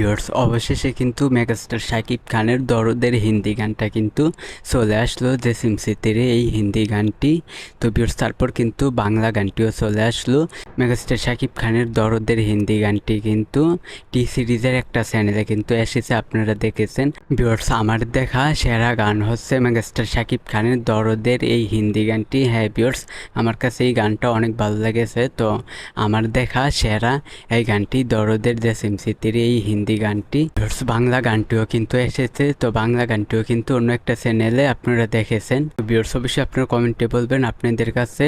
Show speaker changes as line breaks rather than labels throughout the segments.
Viewers অবশেষে কিন্তু megastar Shakib খানের দরদের হিন্দি গানটা কিন্তু চলে আসলো যে সিমসিতেরে এই হিন্দি গানটি। তো ভিউয়ার্স তারপর কিন্তু বাংলা গানটিও চলে আসলো। মেগাস্টার শাকিব খানের দরদের হিন্দি গানটি কিন্তু টি সিরিজের একটা চ্যানেলে কিন্তু এসেছে, আপনারা দেখেছেন। ভিউয়ার্স আমার দেখা সেরা গান হচ্ছে মেগাস্টার শাকিব খানের দরদের এই হিন্দি গানটি। হ্যাঁ ভিউয়ার্স, আমার কাছে এই গানটা অনেক ভালো লেগেছে। তো আমার দেখা সেরা এই গানটি দরদের যে সিমসিতেরে এই হিন্দি গানটি। বাংলা গানটিও কিন্তু এসেছে, তো বাংলা গানটিও কিন্তু অন্য একটা চ্যানেলে আপনারা দেখেছেন। ভিউয়ার্স অবশ্যই আপনারা কমেন্টে বলবেন আপনাদের কাছে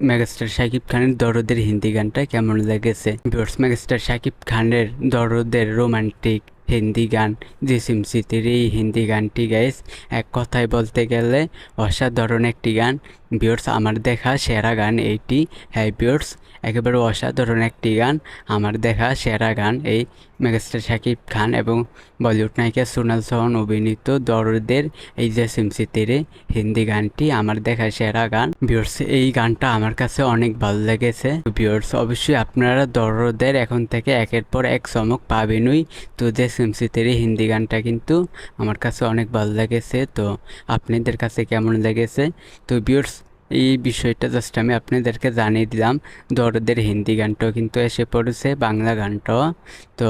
মেগাস্টার শাকিব খানের দরদের হিন্দি গানটা কেমন লেগেছে। ভিউয়ার্স মেগাস্টার শাকিব খানের দরদের রোমান্টিক হিন্দি গান যে সিমসিতের এই হিন্দি গানটি গাইস এক কথায় বলতে গেলে অসাধারণ একটি গান। ভিউয়ার্স আমার দেখা সেরা গান এইটি। হ্যাঁ ভিউয়ার্স একেবারে অসাধারণ একটি গান, আমার দেখা সেরা গান এই মেগাস্টার শাকিব খান এবং বলিউড নায়িকা সোনাল চৌহান অভিনীত দরদের এই যে সিমসিতেরে হিন্দি গানটি আমার দেখা সেরা গান। ভিউয়ার্স এই গানটা আমার কাছে অনেক ভালো লেগেছে। ভিউয়ার্স অবশ্যই আপনারা দরদের এখন থেকে একের পর এক চমক পাবেনই। তো যে সিমসিতেরে হিন্দি গানটা কিন্তু আমার কাছে অনেক ভালো লেগেছে। তো আপনাদের কাছে কেমন লেগেছে? তো ভিউয়ার্স এই বিষয়টা জাস্ট আমি আপনাদেরকে জানিয়ে দিলাম। দরদের হিন্দি গানটাও কিন্তু এসে পড়েছে, বাংলা গানটাও। তো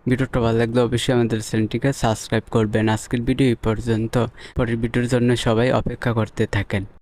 ভিডিওটা ভালো লাগলে অবশ্যই আমাদের চ্যানেলটিকে সাবস্ক্রাইব করবেন। আজকের ভিডিও এই পর্যন্ত, পরের ভিডিওর জন্য সবাই অপেক্ষা করতে থাকেন।